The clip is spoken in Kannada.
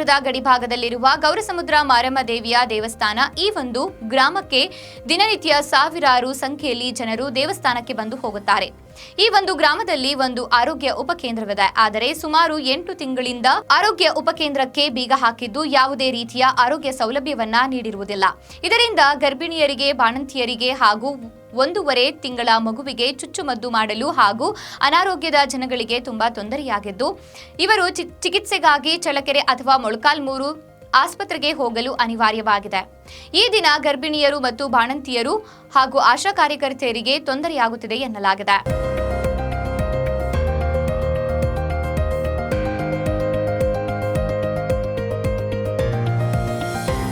ಸಮುದ್ರದ ಗಡಿಭಾಗದಲ್ಲಿರುವ ಗೌರಸಮುದ್ರ ಮಾರಮ್ಮ ದೇವಿಯ ದೇವಸ್ಥಾನ. ಈ ಒಂದು ಗ್ರಾಮಕ್ಕೆ ದಿನನಿತ್ಯ ಸಾವಿರಾರು ಸಂಖ್ಯೆಯಲ್ಲಿ ಜನರು ದೇವಸ್ಥಾನಕ್ಕೆ ಬಂದು ಹೋಗುತ್ತಾರೆ. ಈ ಒಂದು ಗ್ರಾಮದಲ್ಲಿ ಒಂದು ಆರೋಗ್ಯ ಉಪಕೇಂದ್ರವಿದೆ. ಆದರೆ ಸುಮಾರು 8 ತಿಂಗಳಿಂದ ಆರೋಗ್ಯ ಉಪಕೇಂದ್ರಕ್ಕೆ ಬೀಗ ಹಾಕಿದ್ದು ಯಾವುದೇ ರೀತಿಯ ಆರೋಗ್ಯ ಸೌಲಭ್ಯವನ್ನ ನೀಡಿರುವುದಿಲ್ಲ. ಇದರಿಂದ ಗರ್ಭಿಣಿಯರಿಗೆ, ಬಾಣಂತಿಯರಿಗೆ ಹಾಗೂ 1.5 ತಿಂಗಳ ಮಗುವಿಗೆ ಚುಚ್ಚುಮದ್ದು ಮಾಡಲು ಹಾಗೂ ಅನಾರೋಗ್ಯದ ಜನಗಳಿಗೆ ತುಂಬಾ ತೊಂದರೆಯಾಗಿದ್ದು, ಇವರು ಚಿಕಿತ್ಸೆಗಾಗಿ ಚಳ್ಳಕೆರೆ ಅಥವಾ ಮೊಳಕಾಲ್ಮೂರು ಆಸ್ಪತ್ರೆಗೆ ಹೋಗಲು ಅನಿವಾರ್ಯವಾಗಿದೆ. ಈ ದಿನ ಗರ್ಭಿಣಿಯರು ಮತ್ತು ಬಾಣಂತಿಯರು ಹಾಗೂ ಆಶಾ ಕಾರ್ಯಕರ್ತೆಯರಿಗೆ ತೊಂದರೆಯಾಗುತ್ತಿದೆ ಎನ್ನಲಾಗಿದೆ.